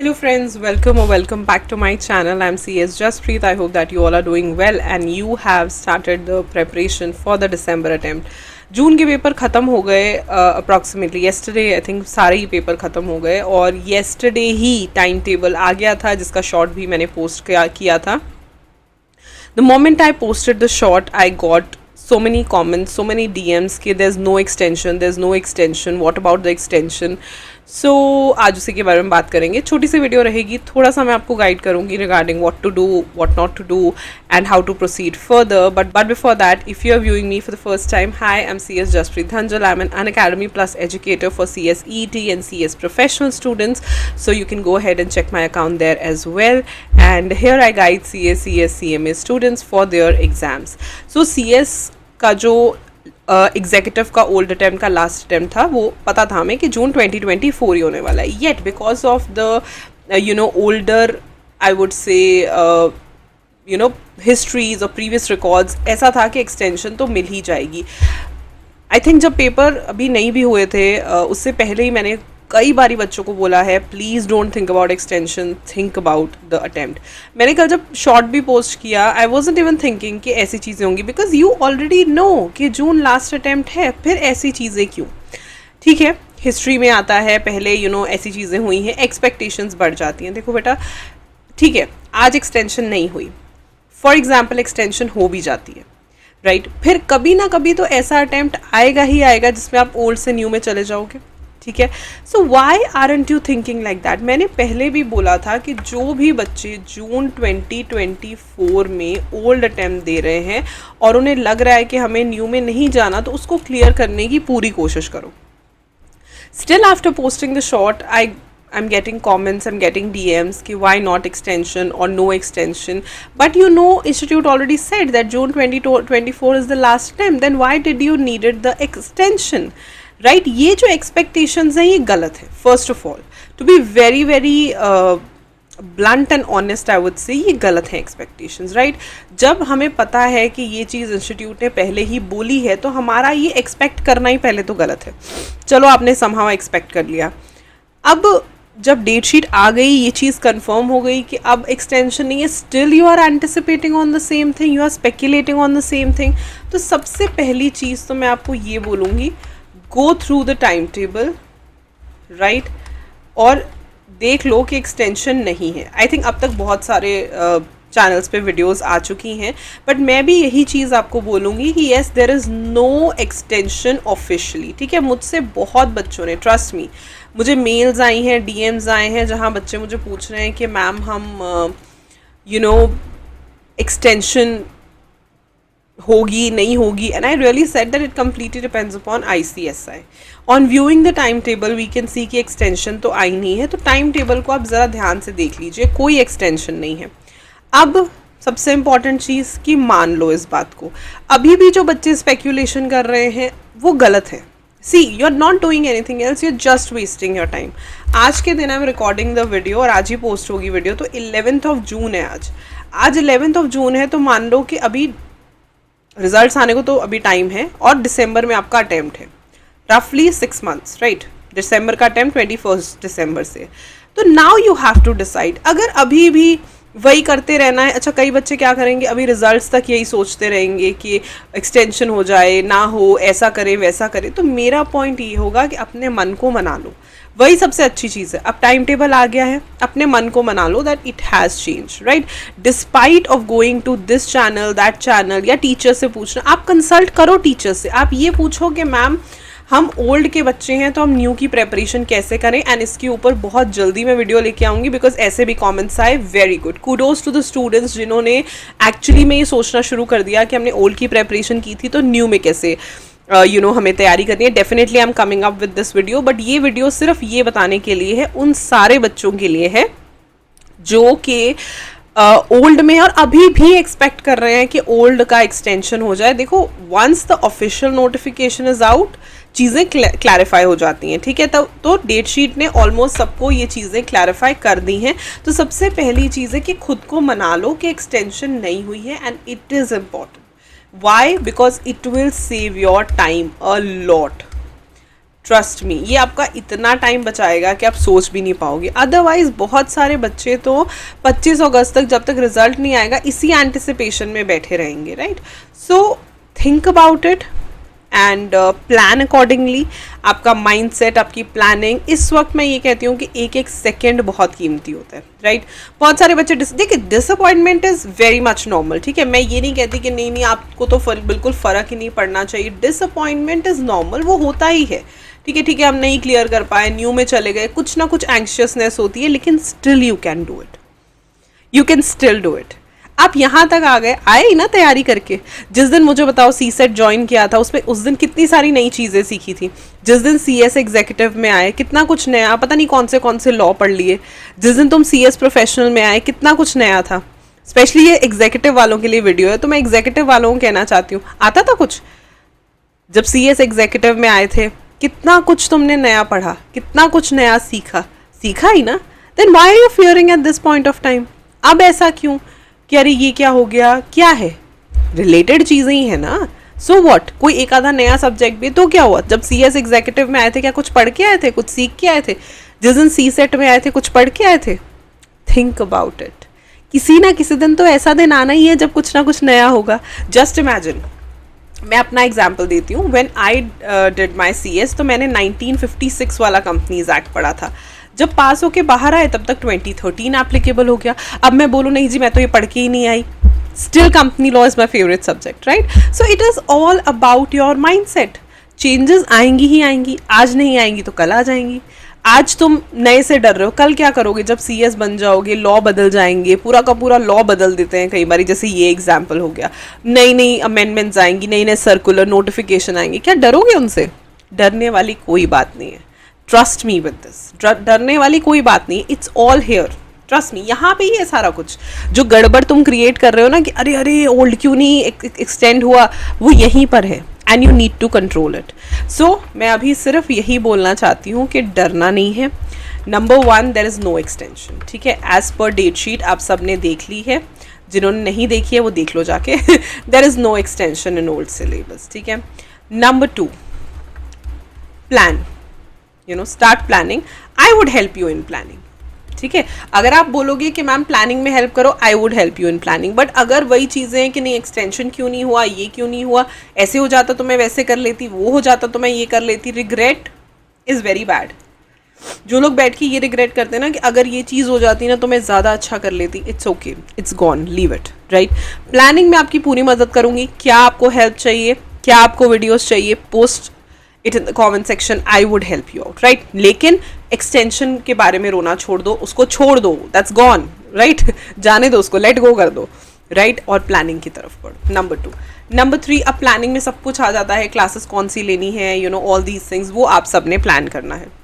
Hello friends, welcome back to my channel. I'm CS Jaspreet. I hope that you all are doing well and you have started the preparation for the December attempt. जून के paper ख़त्म हो गए approximately yesterday I think सारे ही paper ख़त्म हो गए और yesterday ही time table आ गया था जिसका शॉर्ट भी मैंने पोस्ट किया था. The moment I posted the short, I got so many comments, so many DMs कि there's no extension, what about the extension? So आज उसी के बारे में बात करेंगे. छोटी सी वीडियो रहेगी, थोड़ा सा मैं आपको गाइड करूँगी regarding what to do, what not to do and how to proceed further. But before that, if you are viewing me for the first time, hi, I'm CS Jaspreet Dhanjal. I'm an Unacademy Plus educator for CS ET and CS professional students. So you can go ahead and check my account there as well. And here I guide CS, CMA students for their exams. So CS का जो executive का old attempt का last attempt था वो पता था हमें कि जून 2024 ही होने वाला है. Yet because of the older I would say histories और प्रीवियस रिकॉर्ड्स ऐसा था कि एक्सटेंशन तो मिल ही जाएगी. आई थिंक जब पेपर अभी नहीं भी हुए थे उससे पहले ही मैंने कई बारी बच्चों को बोला है please don't think about extension, think about the attempt. मैंने कल जब शॉर्ट भी पोस्ट किया आई वॉजंट इवन थिंकिंग कि ऐसी चीज़ें होंगी बिकॉज यू ऑलरेडी नो कि जून लास्ट अटेम्प्ट है, फिर ऐसी चीज़ें क्यों. ठीक है, हिस्ट्री में आता है पहले ऐसी चीज़ें हुई हैं, एक्सपेक्टेशंस बढ़ जाती हैं. देखो बेटा, ठीक है आज एक्सटेंशन नहीं हुई, फॉर एग्जाम्पल एक्सटेंशन हो भी जाती है राइट, फिर कभी ना कभी तो ऐसा अटेम्प्ट आएगा ही आएगा जिसमें आप ओल्ड से न्यू में चले जाओगे. ठीक है, so why aren't you thinking like that. मैंने पहले भी बोला था कि जो भी बच्चे जून 2024 में ओल्ड अटेम्प्ट दे रहे हैं और उन्हें लग रहा है कि हमें न्यू में नहीं जाना तो उसको क्लियर करने की पूरी कोशिश करो. Still after posting the short I'm getting comments, I'm getting DMs कि why not extension or no extension. But institute already said that June 2024 is the last attempt. Then why did you needed the extension? Right? ये जो expectations हैं ये गलत है. First of all, to be very very blunt and honest, I would say ये गलत है expectations. Right? जब हमें पता है कि ये चीज़ इंस्टीट्यूट ने पहले ही बोली है तो हमारा ये एक्सपेक्ट करना ही पहले तो गलत है. चलो आपने somehow एक्सपेक्ट कर लिया. अब जब डेट शीट आ गई, ये चीज़ कंफर्म हो गई कि अब एक्सटेंशन नहीं है, still you are anticipating on the same thing, you are speculating on the same thing. तो सबसे पहली चीज़ तो मैं आपको ये बोलूँगी, go through the time table right और देख लो कि एक्सटेंशन नहीं है. आई थिंक अब तक बहुत सारे चैनल्स पे वीडियोस आ चुकी हैं, बट मैं भी यही चीज़ आपको बोलूँगी कि yes there is no extension officially. ठीक है, मुझसे बहुत बच्चों ने, ट्रस्ट मी, मुझे मेल्स आई हैं, DMs आए हैं जहाँ बच्चे मुझे पूछ रहे हैं कि मैम हम एक्सटेंशन होगी नहीं होगी. And I really said that it completely depends upon ICSI. On viewing the time table we can see कि एक्सटेंशन तो आई नहीं है, तो टाइम टेबल को आप ज़रा ध्यान से देख लीजिए, कोई एक्सटेंशन नहीं है. अब सबसे इम्पॉर्टेंट चीज़ कि मान लो इस बात को, अभी भी जो बच्चे स्पेक्यूलेशन कर रहे हैं वो गलत है. See you are not doing anything else, you are just wasting your time. आज के दिन I am recording the video और आज ही पोस्ट होगी वीडियो, तो 11th जून है आज 11th जून है. तो मान लो कि अभी रिजल्ट्स आने को तो अभी टाइम है और दिसंबर में आपका अटेम्प्ट है, रफली 6 months राइट. दिसंबर का अटेम्प्ट 21 दिसंबर से. तो now you have to decide, अगर अभी भी वही करते रहना है. अच्छा, कई बच्चे क्या करेंगे, अभी रिजल्ट्स तक यही सोचते रहेंगे कि एक्सटेंशन हो जाए ना हो, ऐसा करें वैसा करें. तो मेरा पॉइंट ये होगा कि अपने मन को मना लो, वही सबसे अच्छी चीज़ है. अब टाइम टेबल आ गया है, अपने मन को मना लो that it has change right. Despite of going to this channel that channel या टीचर से पूछना, आप कंसल्ट करो टीचर से. आप ये पूछो कि मैम हम ओल्ड के बच्चे हैं तो हम न्यू की प्रेपरेशन कैसे करें. एंड इसके ऊपर बहुत जल्दी मैं वीडियो लेके आऊँगी बिकॉज ऐसे भी कमेंट्स आए. Very good, kudos to the students जिन्होंने एक्चुअली में ये सोचना शुरू कर दिया कि हमने ओल्ड की प्रेपरेशन की थी तो न्यू में कैसे हमें तैयारी करनी है. Definitely I am coming up with this video, but ये वीडियो सिर्फ ये बताने के लिए है, उन सारे बच्चों के लिए है जो कि ओल्ड में और अभी भी एक्सपेक्ट कर रहे हैं कि ओल्ड का एक्सटेंशन हो जाए. देखो, once the official notification is out चीज़ें क्लैरिफाई हो जाती हैं. ठीक है, तब तो डेट शीट ने ऑलमोस्ट सबको ये चीज़ें क्लैरिफाई कर दी हैं. तो सबसे पहली चीज़ है कि खुद को मना लो कि एक्सटेंशन नहीं हुई है and it is important. Why? Because it will save your time a lot. Trust me, ये आपका इतना टाइम बचाएगा कि आप सोच भी नहीं पाओगे। अदरवाइज बहुत सारे बच्चे तो 25 अगस्त तक, जब तक रिजल्ट नहीं आएगा, इसी एंटिसिपेशन में बैठे रहेंगे, right. So think about it and plan accordingly. आपका माइंडसेट, आपकी प्लानिंग, इस वक्त मैं ये कहती हूँ कि एक एक सेकेंड बहुत कीमती होता है, राइट। बहुत सारे बच्चे देखिए, disappointment is very much normal, ठीक है। मैं ये नहीं कहती कि नहीं आपको तो बिल्कुल फ़र्क ही नहीं पड़ना चाहिए। डिसअपॉइंटमेंट इज़ नॉर्मल, वो होता ही है, ठीक है। हम नहीं क्लियर कर पाए, न्यू में चले गए, कुछ ना कुछ एंग्शियसनेस होती है, लेकिन still you can do it, you can still do it. आप यहाँ तक आ गए, आए ही ना तैयारी करके। जिस दिन मुझे बताओ सीसेट ज्वाइन किया था, उसमें उस दिन कितनी सारी नई चीज़ें सीखी थी। जिस दिन सीएस एग्जीक्यूटिव में आए, कितना कुछ नया, पता नहीं कौन से लॉ पढ़ लिए। जिस दिन तुम सीएस प्रोफेशनल में आए, कितना कुछ नया था। स्पेशली ये एग्जीक्यूटिव वालों के लिए वीडियो है, तो मैं एग्जीक्यूटिव वालों को कहना चाहती हूँ, आता था कुछ जब सीएस एग्जीक्यूटिव में आए थे? कितना कुछ तुमने नया पढ़ा, कितना कुछ नया सीखा ही ना। Then why are you fearing at this point of time? अब ऐसा क्यों कि अरे ये क्या हो गया? क्या है, रिलेटेड चीज़ें ही है ना। सो व्हाट, कोई एक आधा नया सब्जेक्ट भी तो क्या हुआ? जब सीएस एग्जीक्यूटिव में आए थे, क्या कुछ पढ़ के आए थे, कुछ सीख के आए थे? जिस दिन सी सेट में आए थे, कुछ पढ़ के आए थे? Think about it. किसी ना किसी दिन तो ऐसा दिन आना ही है जब कुछ ना कुछ नया होगा। जस्ट इमेजिन, मैं अपना एग्जाम्पल देती हूँ। When I did my CS, तो मैंने 1956 वाला कंपनीज एक्ट पढ़ा था। जब पास होके बाहर आए तब तक 2013 एप्लीकेबल हो गया। अब मैं बोलूँ नहीं जी मैं तो ये पढ़ के ही नहीं आई, still company law is my favourite subject, right. So it is all about your mindset. Changes आएंगी ही आएंगी, आज नहीं आएंगी तो कल आ जाएंगी। आज तुम नए से डर रहे हो, कल क्या करोगे? जब सीएस बन जाओगे, लॉ बदल जाएंगे, पूरा का पूरा लॉ बदल देते हैं कई बार, जैसे ये एग्जाम्पल हो गया। नई नई अमेंडमेंट्स आएंगी, नई नए सर्कुलर नोटिफिकेशन आएंगे, क्या डरोगे उनसे? डरने वाली कोई बात नहीं है। ट्रस्ट मी विद दिस, डरने वाली कोई बात नहीं, it's all here, trust me. यहाँ पे ही है सारा कुछ। जो गड़बड़ तुम क्रिएट कर रहे हो ना कि अरे अरे ओल्ड क्यों नहीं एक्सटेंड हुआ, वो यहीं पर है and you need to control it. So मैं अभी सिर्फ यही बोलना चाहती हूँ कि डरना नहीं है। Number 1, there is no extension, ठीक है। एज पर डेट शीट आप सब ने देख ली है, जिन्होंने नहीं देखी है वो देख लो जाके। There is no extension in old syllabus, ठीक है। Number 2, plan, start planning. I would help you in planning, ठीक है। अगर आप बोलोगे कि मैम प्लानिंग में हेल्प करो, आई would help you in planning. But अगर वही चीज़ें हैं कि नहीं एक्सटेंशन क्यों नहीं हुआ, ये क्यों नहीं हुआ, ऐसे हो जाता तो मैं वैसे कर लेती, वो हो जाता तो मैं ये कर लेती, रिग्रेट इज़ वेरी बैड। जो लोग बैठ के ये रिग्रेट करते हैं ना कि अगर ये चीज़ हो जाती ना तो मैं ज़्यादा अच्छा कर लेती, it's okay, it's gone, leave it, right. Planning में आपकी पूरी मदद करूँगी। क्या आपको हेल्प चाहिए, क्या आपको वीडियोज़ चाहिए, post it in the comment section, I would help you out, right. लेकिन एक्सटेंशन के बारे में रोना छोड़ दो, उसको छोड़ दो, दैट्स गॉन, राइट। जाने दो उसको, लेट गो कर दो, राइट। और प्लानिंग की तरफ बढ़ो। नंबर 2। नंबर 3, अब प्लानिंग में सब कुछ आ जाता है, क्लासेस कौन सी लेनी है, ऑल दीज थिंग्स, वो आप सब ने प्लान करना है।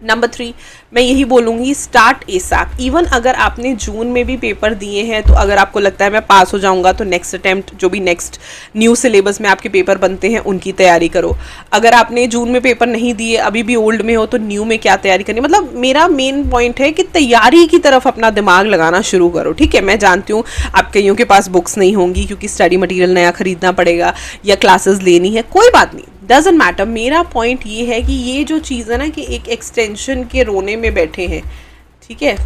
नंबर 3, मैं यही बोलूँगी, स्टार्ट एसएप। इवन अगर आपने जून में भी पेपर दिए हैं, तो अगर आपको लगता है मैं पास हो जाऊँगा, तो नेक्स्ट अटैम्प्ट जो भी नेक्स्ट न्यू सिलेबस में आपके पेपर बनते हैं उनकी तैयारी करो। अगर आपने जून में पेपर नहीं दिए, अभी भी ओल्ड में हो, तो न्यू में क्या तैयारी करनी। मतलब मेरा मेन पॉइंट है कि तैयारी की तरफ अपना दिमाग लगाना शुरू करो, ठीक है। मैं जानती हूँ आप कईयों के पास बुक्स नहीं होंगी क्योंकि स्टडी मटीरियल नया खरीदना पड़ेगा या क्लासेस लेनी है, कोई बात नहीं, डजंट मैटर। मेरा पॉइंट ये है कि ये जो चीज़ है ना कि एक एक्सटेंशन के रोने में बैठे हैं, ठीक है,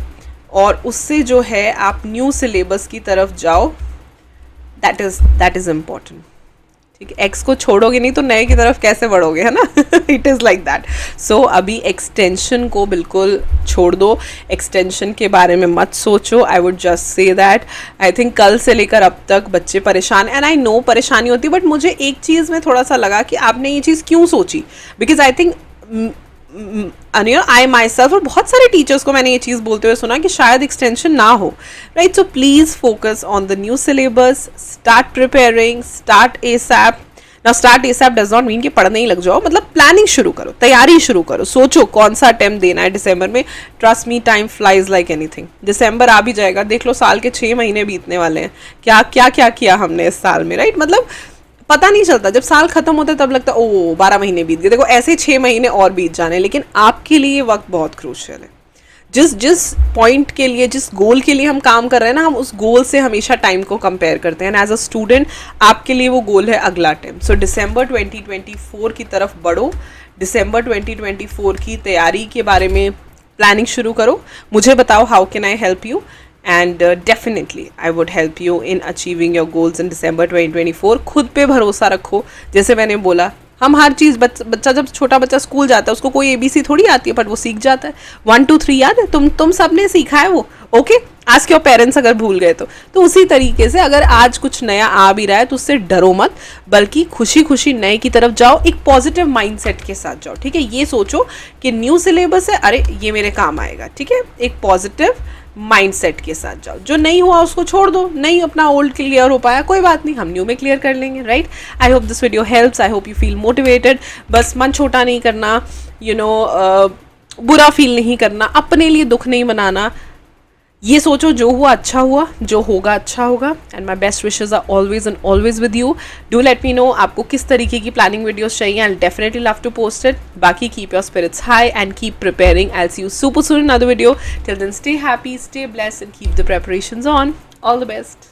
और उससे जो है आप न्यू सिलेबस की तरफ जाओ, दैट इज़ इम्पॉर्टेंट, ठीक है। एक्स को छोड़ोगे नहीं तो नए की तरफ कैसे बढ़ोगे, है ना। It is like that. So अभी एक्सटेंशन को बिल्कुल छोड़ दो, एक्सटेंशन के बारे में मत सोचो। I would just say that I think कल से लेकर अब तक बच्चे परेशान, एंड आई नो परेशानी होती, बट मुझे एक चीज़ में थोड़ा सा लगा कि आपने ये चीज़ क्यों सोची, because I think I myself और बहुत सारे टीचर्स को मैंने ये चीज़ बोलते हुए सुना कि शायद एक्सटेंशन ना हो, right. So please focus on the new syllabus, start preparing, start ASAP. Now start ASAP does not mean कि पढ़ने ही लग जाओ, मतलब प्लानिंग शुरू करो, तैयारी शुरू करो, सोचो कौन सा अटेम्प्ट देना है दिसंबर में। Trust me, time flies like anything. दिसंबर आ भी जाएगा, देख लो साल के 6 महीने बीतने वाले हैं, क्या किया हमने इस साल में, राइट। मतलब पता नहीं चलता, जब साल खत्म होता है तब लगता है ओ 12 महीने बीत गए, देखो ऐसे 6 महीने और बीत जाने। लेकिन आपके लिए वक्त बहुत क्रूशियल है। जिस पॉइंट के लिए, जिस गोल के लिए हम काम कर रहे हैं ना, हम उस गोल से हमेशा टाइम को कंपेयर करते हैं। एज अ स्टूडेंट आपके लिए वो गोल है अगला अटेम्प्ट। सो दिसंबर 2024 की तरफ बढ़ो, दिसंबर 2024 की तैयारी के बारे में प्लानिंग शुरू करो. मुझे बताओ how can I help you, and definitely I would help you in achieving your goals in December 2024. खुद पे भरोसा रखो. जैसे मैंने बोला, हम हर चीज़ बच्चा जब छोटा बच्चा स्कूल जाता है उसको कोई ABC थोड़ी आती है, बट वो सीख जाता है. 1 2 3 याद है? तुम सब ने सीखा है वो. ओके, आज के पेरेंट्स अगर भूल गए तो उसी तरीके से अगर आज कुछ नया आ भी रहा है तो उससे डरो मत, बल्कि खुशी खुशी नए की तरफ जाओ. एक पॉजिटिव माइंडसेट के साथ जाओ. ठीक है, ये सोचो कि न्यू सिलेबस है, अरे ये मेरे काम आएगा. ठीक है, एक पॉजिटिव माइंडसेट के साथ जाओ. जो नहीं हुआ उसको छोड़ दो. नहीं अपना ओल्ड क्लियर हो पाया, कोई बात नहीं, हम न्यू में क्लियर कर लेंगे. Right. I hope this video helps. I hope you feel motivated. बस मन छोटा नहीं करना, बुरा फील नहीं करना, अपने लिए दुख नहीं मनाना. ये सोचो जो हुआ अच्छा हुआ, जो होगा अच्छा होगा. And my best wishes are always and always with you. Do let me know आपको किस तरीके की प्लानिंग वीडियोस चाहिए. I definitely love to post it. बाकी keep your spirits high and keep preparing. I see you super soon in another video. Till then, stay happy, stay blessed, and keep the preparations on. All the best.